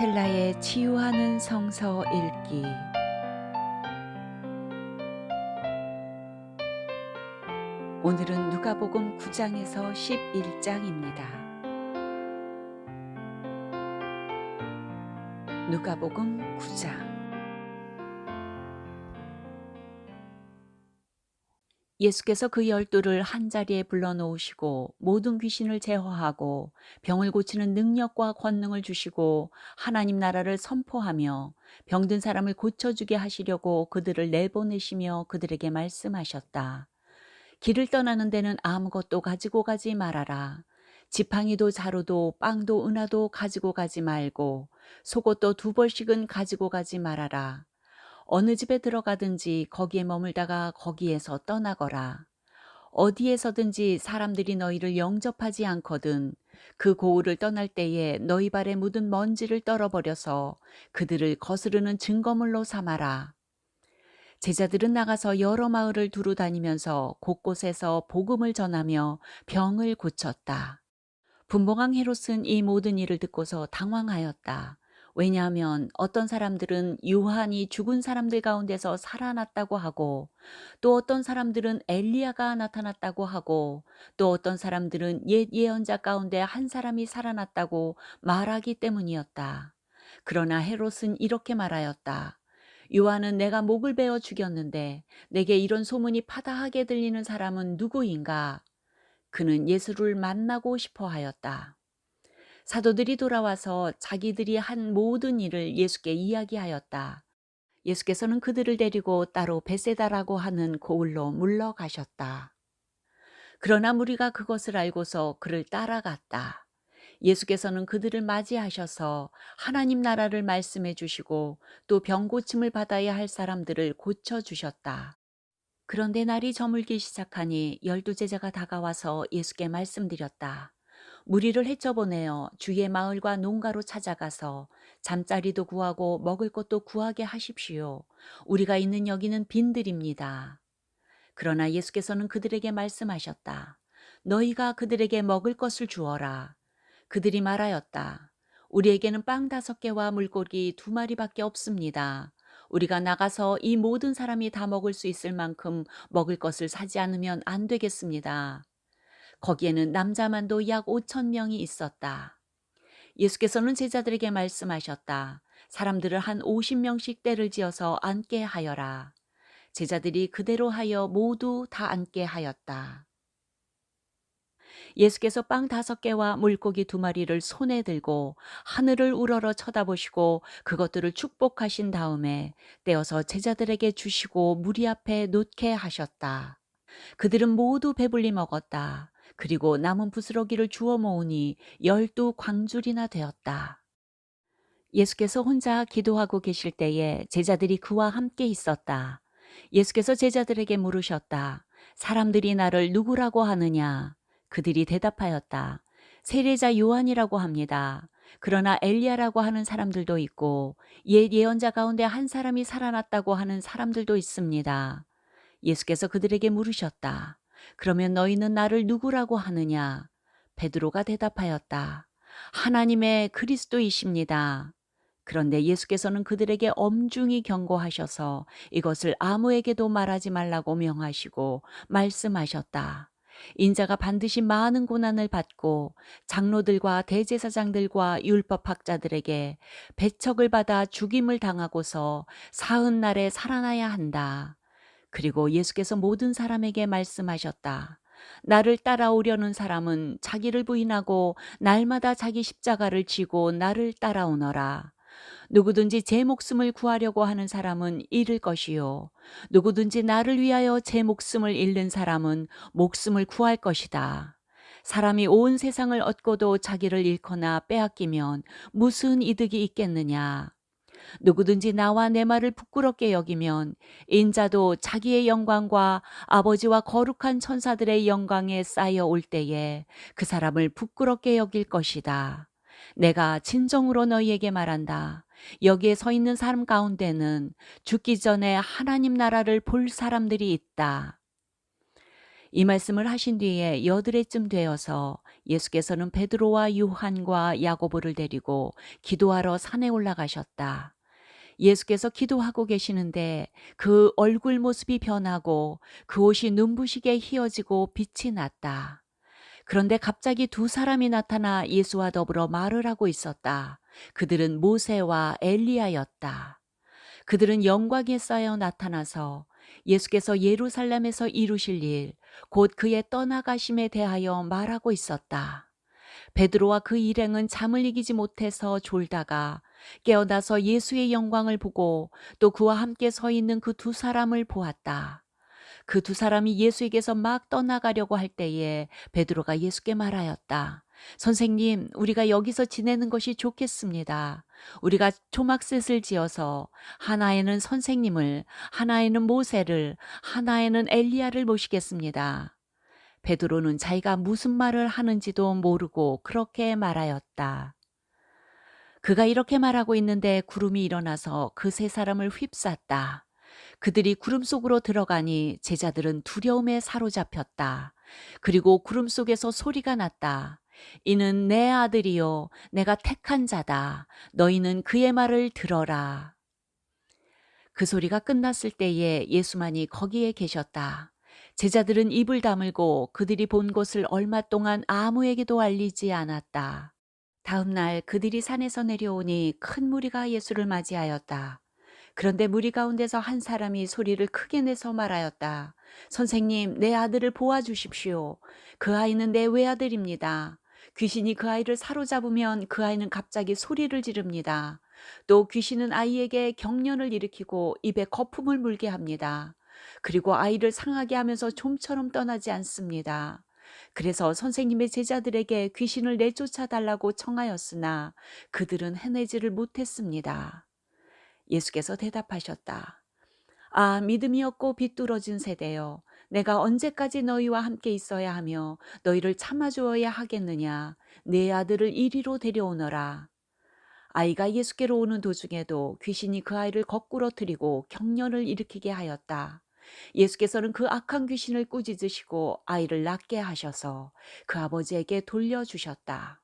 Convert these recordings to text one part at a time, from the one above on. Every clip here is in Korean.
셀라의 치유하는 성서 읽기. 오늘은 누가복음 9장에서 11장입니다. 누가복음 9장. 예수께서 그 12를 한자리에 불러놓으시고 모든 귀신을 제어하고 병을 고치는 능력과 권능을 주시고 하나님 나라를 선포하며 병든 사람을 고쳐주게 하시려고 그들을 내보내시며 그들에게 말씀하셨다. 길을 떠나는 데는 아무것도 가지고 가지 말아라. 지팡이도 자루도 빵도 은하도 가지고 가지 말고 속옷도 2벌씩은 가지고 가지 말아라. 어느 집에 들어가든지 거기에 머물다가 거기에서 떠나거라. 어디에서든지 사람들이 너희를 영접하지 않거든 그 고을을 떠날 때에 너희 발에 묻은 먼지를 떨어버려서 그들을 거스르는 증거물로 삼아라. 제자들은 나가서 여러 마을을 두루 다니면서 곳곳에서 복음을 전하며 병을 고쳤다. 분봉왕 헤롯은 이 모든 일을 듣고서 당황하였다. 왜냐하면 어떤 사람들은 요한이 죽은 사람들 가운데서 살아났다고 하고, 또 어떤 사람들은 엘리야가 나타났다고 하고, 또 어떤 사람들은 옛 예언자 가운데 한 사람이 살아났다고 말하기 때문이었다. 그러나 헤롯은 이렇게 말하였다. 요한은 내가 목을 베어 죽였는데 내게 이런 소문이 파다하게 들리는 사람은 누구인가? 그는 예수를 만나고 싶어 하였다. 사도들이 돌아와서 자기들이 한 모든 일을 예수께 이야기하였다. 예수께서는 그들을 데리고 따로 베세다라고 하는 고을로 물러가셨다. 그러나 무리가 그것을 알고서 그를 따라갔다. 예수께서는 그들을 맞이하셔서 하나님 나라를 말씀해 주시고 또 병 고침을 받아야 할 사람들을 고쳐 주셨다. 그런데 날이 저물기 시작하니 12제자가 다가와서 예수께 말씀드렸다. 무리를 헤쳐보내어 주의 마을과 농가로 찾아가서 잠자리도 구하고 먹을 것도 구하게 하십시오. 우리가 있는 여기는 빈들입니다. 그러나 예수께서는 그들에게 말씀하셨다. 너희가 그들에게 먹을 것을 주어라. 그들이 말하였다. 우리에게는 빵 5개와 물고기 2마리밖에 없습니다. 우리가 나가서 이 모든 사람이 다 먹을 수 있을 만큼 먹을 것을 사지 않으면 안 되겠습니다. 거기에는 남자만도 약 5,000명이 있었다. 예수께서는 제자들에게 말씀하셨다. 사람들을 한 50명씩 떼를 지어서 앉게 하여라. 제자들이 그대로 하여 모두 다 앉게 하였다. 예수께서 빵 5개와 물고기 2마리를 손에 들고 하늘을 우러러 쳐다보시고 그것들을 축복하신 다음에 떼어서 제자들에게 주시고 무리 앞에 놓게 하셨다. 그들은 모두 배불리 먹었다. 그리고 남은 부스러기를 주워 모으니 12광줄이나 되었다. 예수께서 혼자 기도하고 계실 때에 제자들이 그와 함께 있었다. 예수께서 제자들에게 물으셨다. 사람들이 나를 누구라고 하느냐? 그들이 대답하였다. 세례자 요한이라고 합니다. 그러나 엘리야라고 하는 사람들도 있고 옛 예언자 가운데 한 사람이 살아났다고 하는 사람들도 있습니다. 예수께서 그들에게 물으셨다. 그러면 너희는 나를 누구라고 하느냐? 베드로가 대답하였다. 하나님의 그리스도이십니다. 그런데 예수께서는 그들에게 엄중히 경고하셔서 이것을 아무에게도 말하지 말라고 명하시고 말씀하셨다. 인자가 반드시 많은 고난을 받고 장로들과 대제사장들과 율법학자들에게 배척을 받아 죽임을 당하고서 사흘 날에 살아나야 한다. 그리고 예수께서 모든 사람에게 말씀하셨다. 나를 따라오려는 사람은 자기를 부인하고 날마다 자기 십자가를 지고 나를 따라오너라. 누구든지 제 목숨을 구하려고 하는 사람은 잃을 것이요. 누구든지 나를 위하여 제 목숨을 잃는 사람은 목숨을 구할 것이다. 사람이 온 세상을 얻고도 자기를 잃거나 빼앗기면 무슨 이득이 있겠느냐. 누구든지 나와 내 말을 부끄럽게 여기면 인자도 자기의 영광과 아버지와 거룩한 천사들의 영광에 쌓여 올 때에 그 사람을 부끄럽게 여길 것이다. 내가 진정으로 너희에게 말한다. 여기에 서 있는 사람 가운데는 죽기 전에 하나님 나라를 볼 사람들이 있다. 이 말씀을 하신 뒤에 여드레쯤 되어서 예수께서는 베드로와 요한과 야고보를 데리고 기도하러 산에 올라가셨다. 예수께서 기도하고 계시는데 그 얼굴 모습이 변하고 그 옷이 눈부시게 휘어지고 빛이 났다. 그런데 갑자기 두 사람이 나타나 예수와 더불어 말을 하고 있었다. 그들은 모세와 엘리야였다. 그들은 영광에 쌓여 나타나서 예수께서 예루살렘에서 이루실 일, 곧 그의 떠나가심에 대하여 말하고 있었다. 베드로와 그 일행은 잠을 이기지 못해서 졸다가 깨어나서 예수의 영광을 보고 또 그와 함께 서 있는 그 두 사람을 보았다. 그 두 사람이 예수에게서 막 떠나가려고 할 때에 베드로가 예수께 말하였다. 선생님, 우리가 여기서 지내는 것이 좋겠습니다. 우리가 초막셋을 지어서 하나에는 선생님을, 하나에는 모세를, 하나에는 엘리야를 모시겠습니다. 베드로는 자기가 무슨 말을 하는지도 모르고 그렇게 말하였다. 그가 이렇게 말하고 있는데 구름이 일어나서 그 세 사람을 휩쌌다. 그들이 구름 속으로 들어가니 제자들은 두려움에 사로잡혔다. 그리고 구름 속에서 소리가 났다. 이는 내 아들이요 내가 택한 자다. 너희는 그의 말을 들어라. 그 소리가 끝났을 때에 예수만이 거기에 계셨다. 제자들은 입을 다물고 그들이 본 것을 얼마 동안 아무에게도 알리지 않았다. 다음 날 그들이 산에서 내려오니 큰 무리가 예수를 맞이하였다. 그런데 무리 가운데서 한 사람이 소리를 크게 내서 말하였다. 선생님, 내 아들을 보아주십시오. 그 아이는 내 외아들입니다. 귀신이 그 아이를 사로잡으면 그 아이는 갑자기 소리를 지릅니다. 또 귀신은 아이에게 경련을 일으키고 입에 거품을 물게 합니다. 그리고 아이를 상하게 하면서 좀처럼 떠나지 않습니다. 그래서 선생님의 제자들에게 귀신을 내쫓아 달라고 청하였으나 그들은 해내지를 못했습니다. 예수께서 대답하셨다. 아, 믿음이 없고 비뚤어진 세대여. 내가 언제까지 너희와 함께 있어야 하며 너희를 참아주어야 하겠느냐. 내 아들을 이리로 데려오너라. 아이가 예수께로 오는 도중에도 귀신이 그 아이를 거꾸로 들이고 경련을 일으키게 하였다. 예수께서는 그 악한 귀신을 꾸짖으시고 아이를 낫게 하셔서 그 아버지에게 돌려주셨다.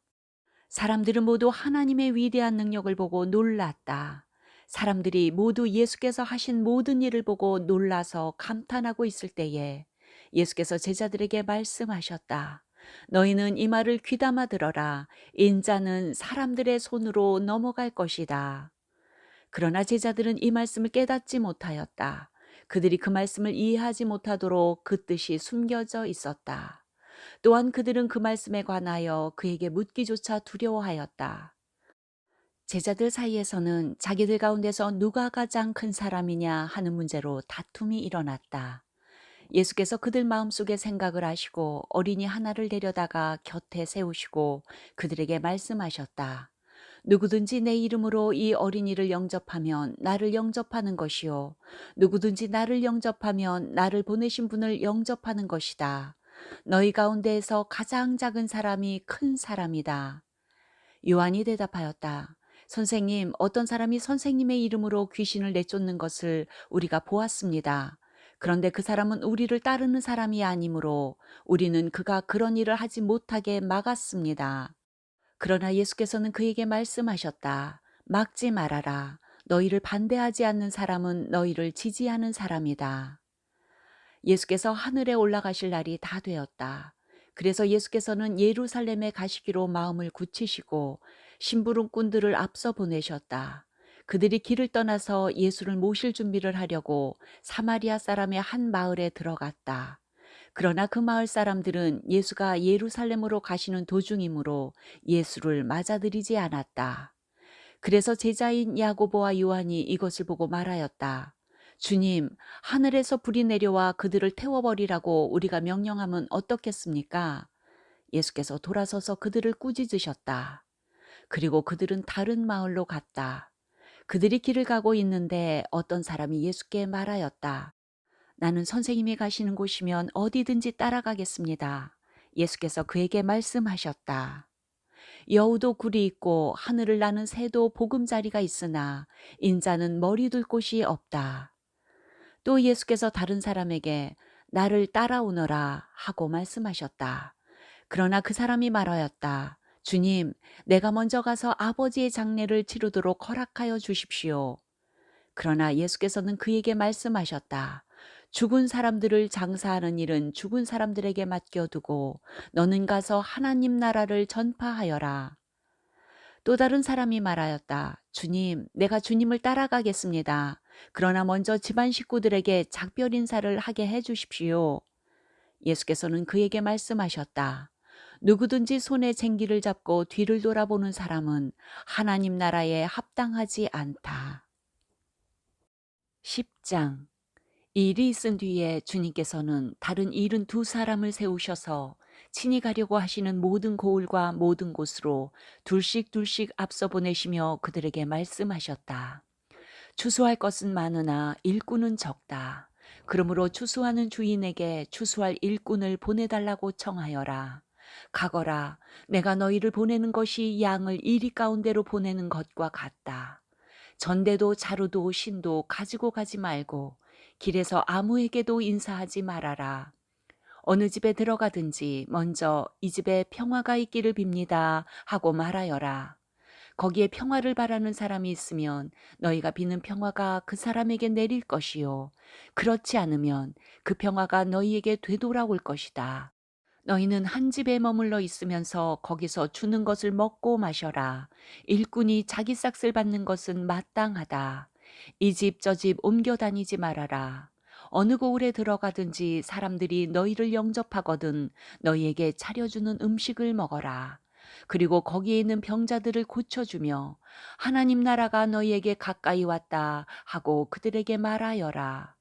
사람들은 모두 하나님의 위대한 능력을 보고 놀랐다. 사람들이 모두 예수께서 하신 모든 일을 보고 놀라서 감탄하고 있을 때에 예수께서 제자들에게 말씀하셨다. 너희는 이 말을 귀담아 들어라. 인자는 사람들의 손으로 넘어갈 것이다. 그러나 제자들은 이 말씀을 깨닫지 못하였다. 그들이 그 말씀을 이해하지 못하도록 그 뜻이 숨겨져 있었다. 또한 그들은 그 말씀에 관하여 그에게 묻기조차 두려워하였다. 제자들 사이에서는 자기들 가운데서 누가 가장 큰 사람이냐 하는 문제로 다툼이 일어났다. 예수께서 그들 마음속의 생각을 아시고 어린이 하나를 데려다가 곁에 세우시고 그들에게 말씀하셨다. 누구든지 내 이름으로 이 어린이를 영접하면 나를 영접하는 것이요. 누구든지 나를 영접하면 나를 보내신 분을 영접하는 것이다. 너희 가운데에서 가장 작은 사람이 큰 사람이다. 요한이 대답하였다. 선생님, 어떤 사람이 선생님의 이름으로 귀신을 내쫓는 것을 우리가 보았습니다. 그런데 그 사람은 우리를 따르는 사람이 아니므로 우리는 그가 그런 일을 하지 못하게 막았습니다. 그러나 예수께서는 그에게 말씀하셨다. 막지 말아라. 너희를 반대하지 않는 사람은 너희를 지지하는 사람이다. 예수께서 하늘에 올라가실 날이 다 되었다. 그래서 예수께서는 예루살렘에 가시기로 마음을 굳히시고 심부름꾼들을 앞서 보내셨다. 그들이 길을 떠나서 예수를 모실 준비를 하려고 사마리아 사람의 한 마을에 들어갔다. 그러나 그 마을 사람들은 예수가 예루살렘으로 가시는 도중이므로 예수를 맞아들이지 않았다. 그래서 제자인 야고보와 요한이 이것을 보고 말하였다. 주님, 하늘에서 불이 내려와 그들을 태워버리라고 우리가 명령하면 어떻겠습니까? 예수께서 돌아서서 그들을 꾸짖으셨다. 그리고 그들은 다른 마을로 갔다. 그들이 길을 가고 있는데 어떤 사람이 예수께 말하였다. 나는 선생님이 가시는 곳이면 어디든지 따라가겠습니다. 예수께서 그에게 말씀하셨다. 여우도 굴이 있고 하늘을 나는 새도 보금자리가 있으나 인자는 머리 둘 곳이 없다. 또 예수께서 다른 사람에게 나를 따라오너라 하고 말씀하셨다. 그러나 그 사람이 말하였다. 주님, 내가 먼저 가서 아버지의 장례를 치르도록 허락하여 주십시오. 그러나 예수께서는 그에게 말씀하셨다. 죽은 사람들을 장사하는 일은 죽은 사람들에게 맡겨두고 너는 가서 하나님 나라를 전파하여라. 또 다른 사람이 말하였다. 주님, 내가 주님을 따라가겠습니다. 그러나 먼저 집안 식구들에게 작별 인사를 하게 해 주십시오. 예수께서는 그에게 말씀하셨다. 누구든지 손에 쟁기를 잡고 뒤를 돌아보는 사람은 하나님 나라에 합당하지 않다. 10장. 이 일이 있은 뒤에 주님께서는 다른 72사람을 세우셔서 친히 가려고 하시는 모든 고을과 모든 곳으로 둘씩 둘씩 앞서 보내시며 그들에게 말씀하셨다. 추수할 것은 많으나 일꾼은 적다. 그러므로 추수하는 주인에게 추수할 일꾼을 보내달라고 청하여라. 가거라. 내가 너희를 보내는 것이 양을 이리 가운데로 보내는 것과 같다. 전대도 자루도 신도 가지고 가지 말고 길에서 아무에게도 인사하지 말아라. 어느 집에 들어가든지 먼저 이 집에 평화가 있기를 빕니다 하고 말하여라. 거기에 평화를 바라는 사람이 있으면 너희가 비는 평화가 그 사람에게 내릴 것이요. 그렇지 않으면 그 평화가 너희에게 되돌아올 것이다. 너희는 한 집에 머물러 있으면서 거기서 주는 것을 먹고 마셔라. 일꾼이 자기 삭슬 받는 것은 마땅하다. 이 집 저 집 옮겨 다니지 말아라. 어느 고을에 들어가든지 사람들이 너희를 영접하거든 너희에게 차려주는 음식을 먹어라. 그리고 거기에 있는 병자들을 고쳐주며 하나님 나라가 너희에게 가까이 왔다 하고 그들에게 말하여라.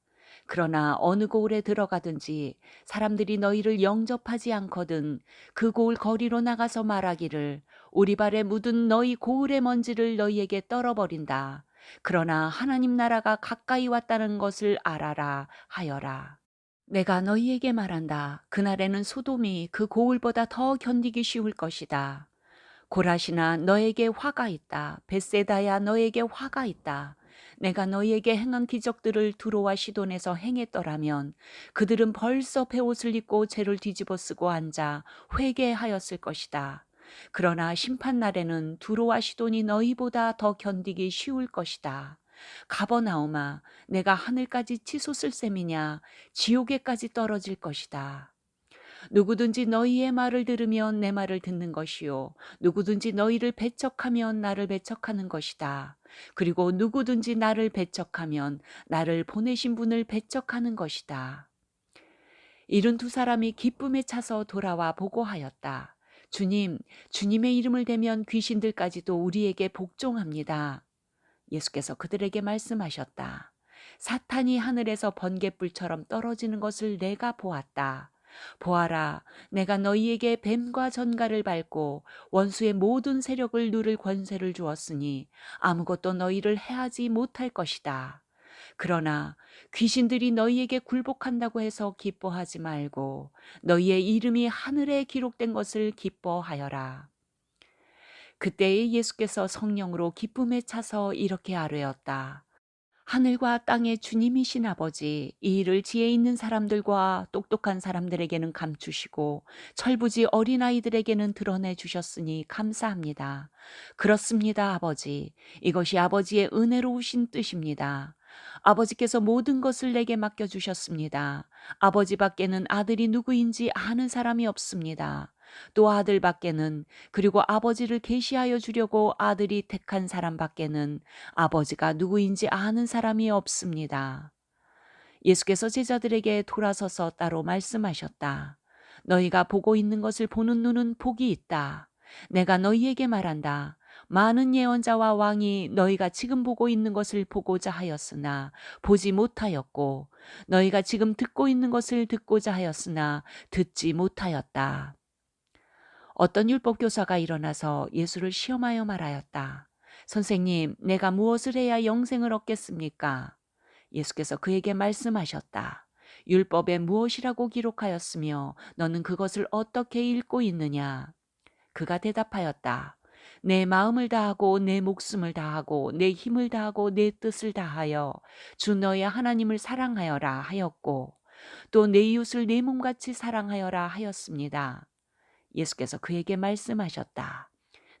그러나 어느 고을에 들어가든지 사람들이 너희를 영접하지 않거든 그 고을 거리로 나가서 말하기를 우리 발에 묻은 너희 고을의 먼지를 너희에게 떨어버린다. 그러나 하나님 나라가 가까이 왔다는 것을 알아라 하여라. 내가 너희에게 말한다. 그날에는 소돔이 그 고을보다 더 견디기 쉬울 것이다. 고라시나 너에게 화가 있다. 벳세다야 너에게 화가 있다. 내가 너희에게 행한 기적들을 두로와 시돈에서 행했더라면 그들은 벌써 베옷을 입고 죄를 뒤집어 쓰고 앉아 회개하였을 것이다. 그러나 심판 날에는 두로와 시돈이 너희보다 더 견디기 쉬울 것이다. 가버나움아, 내가 하늘까지 치솟을 셈이냐 지옥에까지 떨어질 것이다. 누구든지 너희의 말을 들으면 내 말을 듣는 것이요 누구든지 너희를 배척하면 나를 배척하는 것이다. 그리고 누구든지 나를 배척하면 나를 보내신 분을 배척하는 것이다. 72사람이 기쁨에 차서 돌아와 보고하였다. 주님, 주님의 이름을 대면 귀신들까지도 우리에게 복종합니다. 예수께서 그들에게 말씀하셨다. 사탄이 하늘에서 번갯불처럼 떨어지는 것을 내가 보았다. 보아라, 내가 너희에게 뱀과 전갈을 밟고 원수의 모든 세력을 누를 권세를 주었으니 아무것도 너희를 해하지 못할 것이다. 그러나 귀신들이 너희에게 굴복한다고 해서 기뻐하지 말고 너희의 이름이 하늘에 기록된 것을 기뻐하여라. 그때에 예수께서 성령으로 기쁨에 차서 이렇게 아뢰었다. 하늘과 땅의 주님이신 아버지, 이 일을 지혜 있는 사람들과 똑똑한 사람들에게는 감추시고 철부지 어린아이들에게는 드러내 주셨으니 감사합니다. 그렇습니다, 아버지. 이것이 아버지의 은혜로우신 뜻입니다. 아버지께서 모든 것을 내게 맡겨주셨습니다. 아버지밖에는 아들이 누구인지 아는 사람이 없습니다. 또 아들밖에는 그리고 아버지를 계시하여 주려고 아들이 택한 사람밖에는 아버지가 누구인지 아는 사람이 없습니다. 예수께서 제자들에게 돌아서서 따로 말씀하셨다. 너희가 보고 있는 것을 보는 눈은 복이 있다. 내가 너희에게 말한다. 많은 예언자와 왕이 너희가 지금 보고 있는 것을 보고자 하였으나 보지 못하였고 너희가 지금 듣고 있는 것을 듣고자 하였으나 듣지 못하였다. 어떤 율법교사가 일어나서 예수를 시험하여 말하였다. 선생님, 내가 무엇을 해야 영생을 얻겠습니까? 예수께서 그에게 말씀하셨다. 율법에 무엇이라고 기록하였으며 너는 그것을 어떻게 읽고 있느냐? 그가 대답하였다. 내 마음을 다하고 내 목숨을 다하고 내 힘을 다하고 내 뜻을 다하여 주 너의 하나님을 사랑하여라 하였고 또 내 이웃을 내 몸같이 사랑하여라 하였습니다. 예수께서 그에게 말씀하셨다.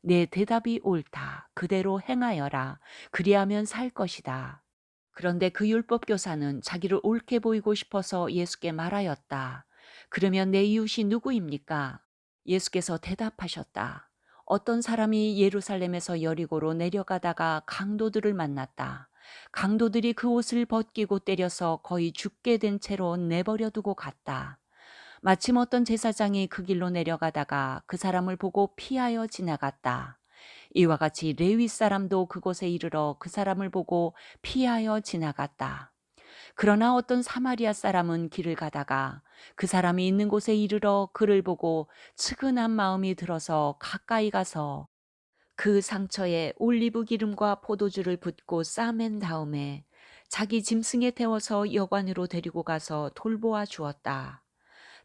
내 대답이 옳다. 그대로 행하여라. 그리하면 살 것이다. 그런데 그 율법 교사는 자기를 옳게 보이고 싶어서 예수께 말하였다. 그러면 내 이웃이 누구입니까? 예수께서 대답하셨다. 어떤 사람이 예루살렘에서 여리고로 내려가다가 강도들을 만났다. 강도들이 그 옷을 벗기고 때려서 거의 죽게 된 채로 내버려 두고 갔다. 마침 어떤 제사장이 그 길로 내려가다가 그 사람을 보고 피하여 지나갔다. 이와 같이 레위 사람도 그곳에 이르러 그 사람을 보고 피하여 지나갔다. 그러나 어떤 사마리아 사람은 길을 가다가 그 사람이 있는 곳에 이르러 그를 보고 측은한 마음이 들어서 가까이 가서 그 상처에 올리브 기름과 포도주를 붓고 싸맨 다음에 자기 짐승에 태워서 여관으로 데리고 가서 돌보아 주었다.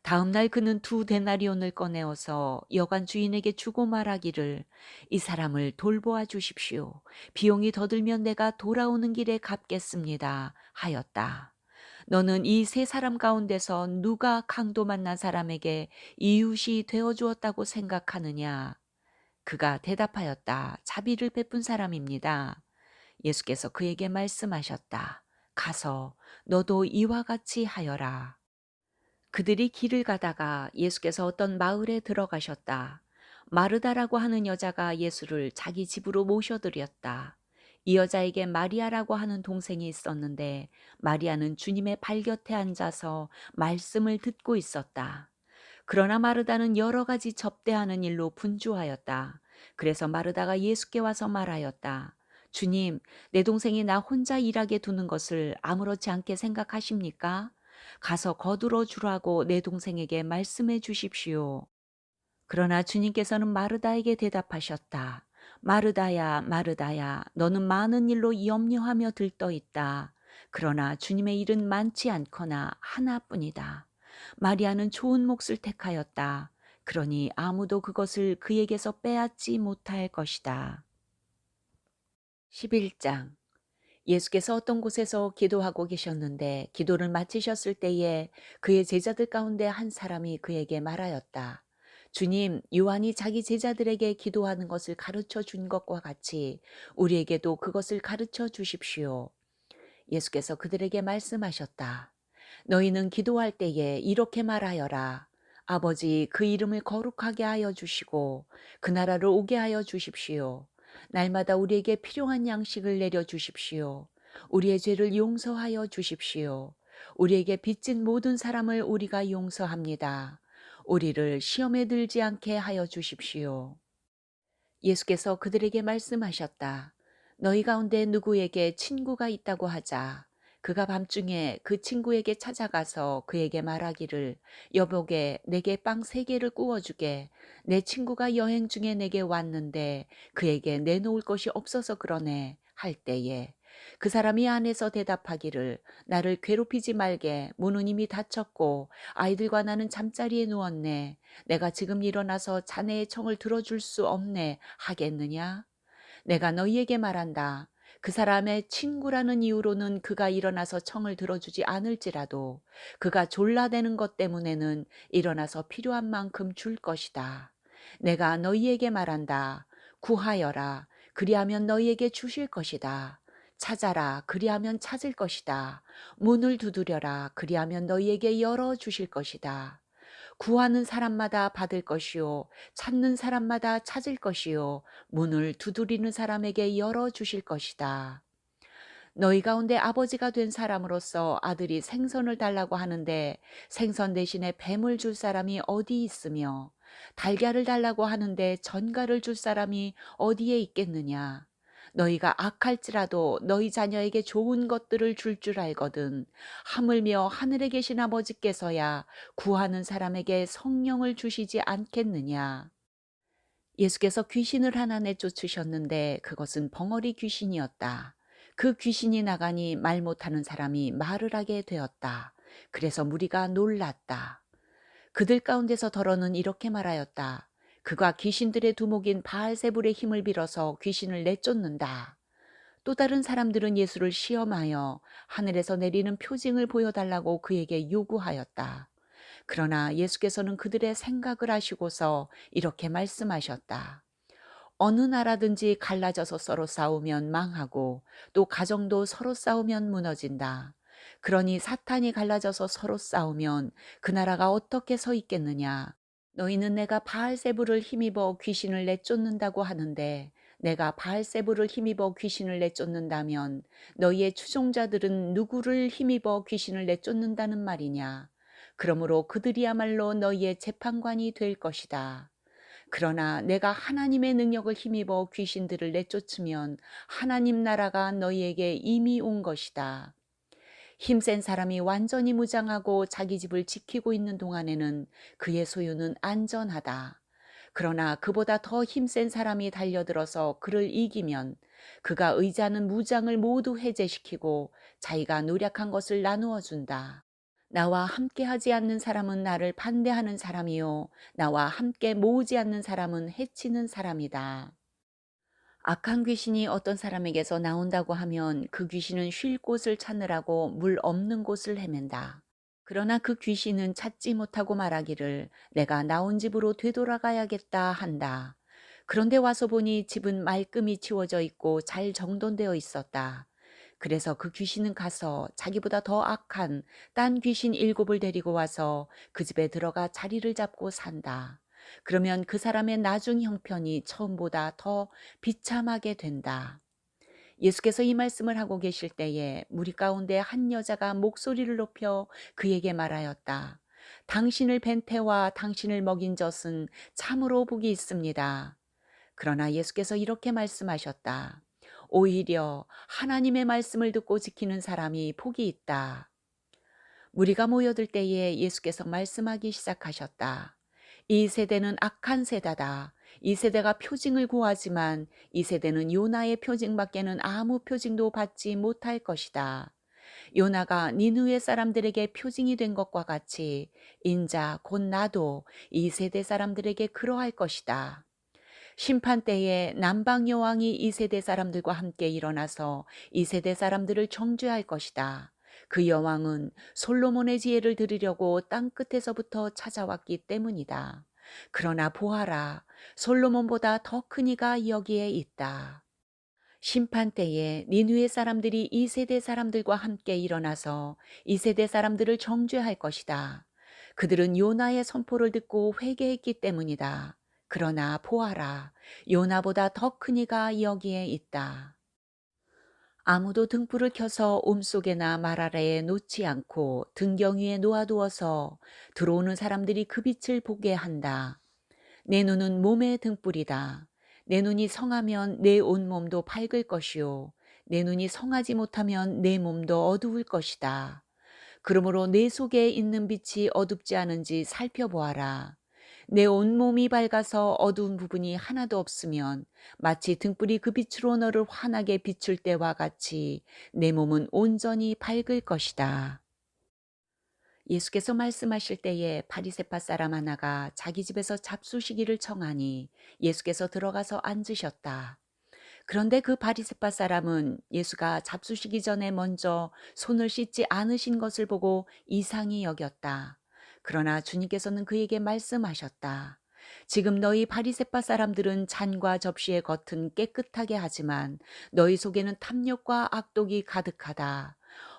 다음 날 그는 2데나리온을 꺼내어서 여관 주인에게 주고 말하기를 이 사람을 돌보아 주십시오. 비용이 더 들면 내가 돌아오는 길에 갚겠습니다. 하였다. 너는 이 세 사람 가운데서 누가 강도 만난 사람에게 이웃이 되어 주었다고 생각하느냐? 그가 대답하였다. 자비를 베푼 사람입니다. 예수께서 그에게 말씀하셨다. 가서 너도 이와 같이 하여라. 그들이 길을 가다가 예수께서 어떤 마을에 들어가셨다. 마르다라고 하는 여자가 예수를 자기 집으로 모셔드렸다. 이 여자에게 마리아라고 하는 동생이 있었는데 마리아는 주님의 발곁에 앉아서 말씀을 듣고 있었다. 그러나 마르다는 여러 가지 접대하는 일로 분주하였다. 그래서 마르다가 예수께 와서 말하였다. 주님, 내 동생이 나 혼자 일하게 두는 것을 아무렇지 않게 생각하십니까? 가서 거두러 주라고 내 동생에게 말씀해 주십시오. 그러나 주님께서는 마르다에게 대답하셨다. 마르다야, 마르다야, 너는 많은 일로 염려하며 들떠 있다. 그러나 주님의 일은 많지 않거나 하나뿐이다. 마리아는 좋은 몫을 택하였다. 그러니 아무도 그것을 그에게서 빼앗지 못할 것이다. 11장. 예수께서 어떤 곳에서 기도하고 계셨는데 기도를 마치셨을 때에 그의 제자들 가운데 한 사람이 그에게 말하였다. 주님, 요한이 자기 제자들에게 기도하는 것을 가르쳐 준 것과 같이 우리에게도 그것을 가르쳐 주십시오. 예수께서 그들에게 말씀하셨다. 너희는 기도할 때에 이렇게 말하여라. 아버지, 그 이름을 거룩하게 하여 주시고 그 나라를 오게 하여 주십시오. 날마다 우리에게 필요한 양식을 내려 주십시오. 우리의 죄를 용서하여 주십시오. 우리에게 빚진 모든 사람을 우리가 용서합니다. 우리를 시험에 들지 않게 하여 주십시오. 예수께서 그들에게 말씀하셨다. 너희 가운데 누구에게 친구가 있다고 하자. 그가 밤중에 그 친구에게 찾아가서 그에게 말하기를 여보게 내게 빵 3개를 구워주게. 내 친구가 여행 중에 내게 왔는데 그에게 내놓을 것이 없어서 그러네. 할 때에 그 사람이 안에서 대답하기를 나를 괴롭히지 말게. 문은 이미 닫혔고 아이들과 나는 잠자리에 누웠네. 내가 지금 일어나서 자네의 청을 들어줄 수 없네 하겠느냐? 내가 너희에게 말한다. 그 사람의 친구라는 이유로는 그가 일어나서 청을 들어주지 않을지라도 그가 졸라대는 것 때문에는 일어나서 필요한 만큼 줄 것이다. 내가 너희에게 말한다. 구하여라. 그리하면 너희에게 주실 것이다. 찾아라. 그리하면 찾을 것이다. 문을 두드려라. 그리하면 너희에게 열어 주실 것이다. 구하는 사람마다 받을 것이요 찾는 사람마다 찾을 것이요 문을 두드리는 사람에게 열어 주실 것이다. 너희 가운데 아버지가 된 사람으로서 아들이 생선을 달라고 하는데 생선 대신에 뱀을 줄 사람이 어디 있으며 달걀을 달라고 하는데 전갈을 줄 사람이 어디에 있겠느냐. 너희가 악할지라도 너희 자녀에게 좋은 것들을 줄 알거든 하물며 하늘에 계신 아버지께서야 구하는 사람에게 성령을 주시지 않겠느냐. 예수께서 귀신을 하나 내쫓으셨는데 그것은 벙어리 귀신이었다. 그 귀신이 나가니 말 못하는 사람이 말을 하게 되었다. 그래서 무리가 놀랐다. 그들 가운데서 더러는 이렇게 말하였다. 그가 귀신들의 두목인 바알세불의 힘을 빌어서 귀신을 내쫓는다. 또 다른 사람들은 예수를 시험하여 하늘에서 내리는 표징을 보여달라고 그에게 요구하였다. 그러나 예수께서는 그들의 생각을 아시고서 이렇게 말씀하셨다. 어느 나라든지 갈라져서 서로 싸우면 망하고 또 가정도 서로 싸우면 무너진다. 그러니 사탄이 갈라져서 서로 싸우면 그 나라가 어떻게 서 있겠느냐? 너희는 내가 바알세불을 힘입어 귀신을 내쫓는다고 하는데 내가 바알세불을 힘입어 귀신을 내쫓는다면 너희의 추종자들은 누구를 힘입어 귀신을 내쫓는다는 말이냐? 그러므로 그들이야말로 너희의 재판관이 될 것이다. 그러나 내가 하나님의 능력을 힘입어 귀신들을 내쫓으면 하나님 나라가 너희에게 이미 온 것이다. 힘센 사람이 완전히 무장하고 자기 집을 지키고 있는 동안에는 그의 소유는 안전하다. 그러나 그보다 더 힘센 사람이 달려들어서 그를 이기면 그가 의지하는 무장을 모두 해제시키고 자기가 노력한 것을 나누어 준다. 나와 함께 하지 않는 사람은 나를 반대하는 사람이요. 나와 함께 모으지 않는 사람은 해치는 사람이다. 악한 귀신이 어떤 사람에게서 나온다고 하면 그 귀신은 쉴 곳을 찾느라고 물 없는 곳을 헤맨다. 그러나 그 귀신은 찾지 못하고 말하기를 내가 나온 집으로 되돌아가야겠다 한다. 그런데 와서 보니 집은 말끔히 치워져 있고 잘 정돈되어 있었다. 그래서 그 귀신은 가서 자기보다 더 악한 딴 귀신 7을 데리고 와서 그 집에 들어가 자리를 잡고 산다. 그러면 그 사람의 나중 형편이 처음보다 더 비참하게 된다. 예수께서 이 말씀을 하고 계실 때에 무리 가운데 한 여자가 목소리를 높여 그에게 말하였다. 당신을 뵌 태와 당신을 먹인 젖은 참으로 복이 있습니다. 그러나 예수께서 이렇게 말씀하셨다. 오히려 하나님의 말씀을 듣고 지키는 사람이 복이 있다. 무리가 모여들 때에 예수께서 말씀하기 시작하셨다. 이 세대는 악한 세대다. 이 세대가 표징을 구하지만 이 세대는 요나의 표징밖에는 아무 표징도 받지 못할 것이다. 요나가 니느웨 사람들에게 표징이 된 것과 같이 인자 곧 나도 이 세대 사람들에게 그러할 것이다. 심판 때에 남방 여왕이 이 세대 사람들과 함께 일어나서 이 세대 사람들을 정죄할 것이다. 그 여왕은 솔로몬의 지혜를 들으려고 땅 끝에서부터 찾아왔기 때문이다. 그러나 보아라, 솔로몬보다 더 큰 이가 여기에 있다. 심판 때에 니느웨 사람들이 이 세대 사람들과 함께 일어나서 이 세대 사람들을 정죄할 것이다. 그들은 요나의 선포를 듣고 회개했기 때문이다. 그러나 보아라, 요나보다 더 큰 이가 여기에 있다. 아무도 등불을 켜서 옴속에나 말 아래에 놓지 않고 등경 위에 놓아두어서 들어오는 사람들이 그 빛을 보게 한다. 내 눈은 몸의 등불이다. 내 눈이 성하면 내 온몸도 밝을 것이요. 내 눈이 성하지 못하면 내 몸도 어두울 것이다. 그러므로 내 속에 있는 빛이 어둡지 않은지 살펴보아라. 내 온몸이 밝아서 어두운 부분이 하나도 없으면 마치 등불이 그 빛으로 너를 환하게 비출 때와 같이 내 몸은 온전히 밝을 것이다. 예수께서 말씀하실 때에 바리새파 사람 하나가 자기 집에서 잡수시기를 청하니 예수께서 들어가서 앉으셨다. 그런데 그 바리새파 사람은 예수가 잡수시기 전에 먼저 손을 씻지 않으신 것을 보고 이상히 여겼다. 그러나 주님께서는 그에게 말씀하셨다. 지금 너희 바리새파 사람들은 잔과 접시의 겉은 깨끗하게 하지만 너희 속에는 탐욕과 악독이 가득하다.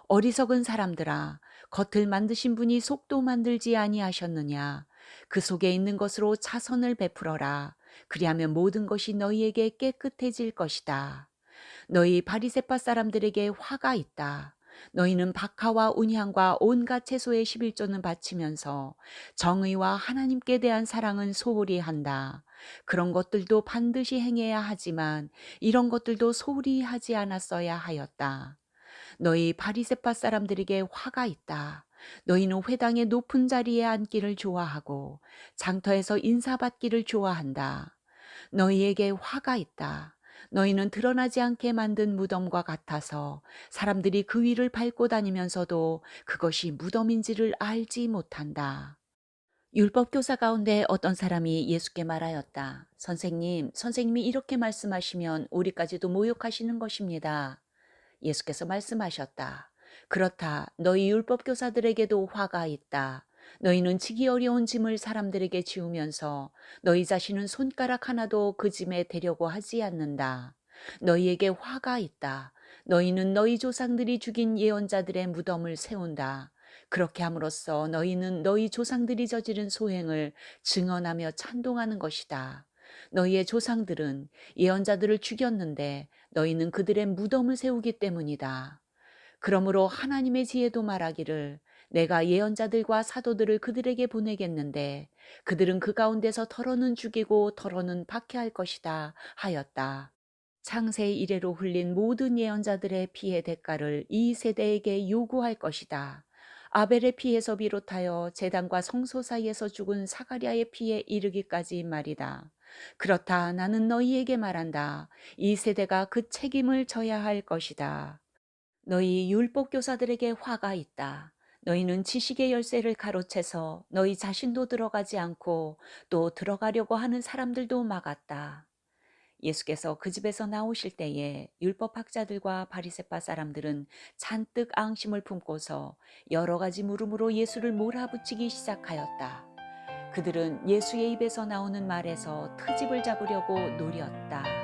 어리석은 사람들아, 겉을 만드신 분이 속도 만들지 아니하셨느냐? 그 속에 있는 것으로 차선을 베풀어라. 그리하면 모든 것이 너희에게 깨끗해질 것이다. 너희 바리새파 사람들에게 화가 있다. 너희는 박하와 운향과 온갖 채소의 11조는 바치면서 정의와 하나님께 대한 사랑은 소홀히 한다. 그런 것들도 반드시 행해야 하지만 이런 것들도 소홀히 하지 않았어야 하였다. 너희 바리새파 사람들에게 화가 있다. 너희는 회당의 높은 자리에 앉기를 좋아하고 장터에서 인사받기를 좋아한다. 너희에게 화가 있다. 너희는 드러나지 않게 만든 무덤과 같아서 사람들이 그 위를 밟고 다니면서도 그것이 무덤인지를 알지 못한다. 율법 교사 가운데 어떤 사람이 예수께 말하였다. 선생님이 이렇게 말씀하시면 우리까지도 모욕하시는 것입니다. 예수께서 말씀하셨다. 그렇다. 너희 율법 교사들에게도 화가 있다. 너희는 지기 어려운 짐을 사람들에게 지우면서 너희 자신은 손가락 하나도 그 짐에 대려고 하지 않는다. 너희에게 화가 있다. 너희는 너희 조상들이 죽인 예언자들의 무덤을 세운다. 그렇게 함으로써 너희는 너희 조상들이 저지른 소행을 증언하며 찬동하는 것이다. 너희의 조상들은 예언자들을 죽였는데 너희는 그들의 무덤을 세우기 때문이다. 그러므로 하나님의 지혜도 말하기를 내가 예언자들과 사도들을 그들에게 보내겠는데 그들은 그 가운데서 더러는 죽이고 더러는 박해할 것이다 하였다. 창세 이래로 흘린 모든 예언자들의 피의 대가를 이 세대에게 요구할 것이다. 아벨의 피에서 비롯하여 제단과 성소 사이에서 죽은 사가랴의 피에 이르기까지 말이다. 그렇다. 나는 너희에게 말한다. 이 세대가 그 책임을 져야 할 것이다. 너희 율법 교사들에게 화가 있다. 너희는 지식의 열쇠를 가로채서 너희 자신도 들어가지 않고 또 들어가려고 하는 사람들도 막았다. 예수께서 그 집에서 나오실 때에 율법학자들과 바리새파 사람들은 잔뜩 앙심을 품고서 여러 가지 물음으로 예수를 몰아붙이기 시작하였다. 그들은 예수의 입에서 나오는 말에서 트집을 잡으려고 노렸다.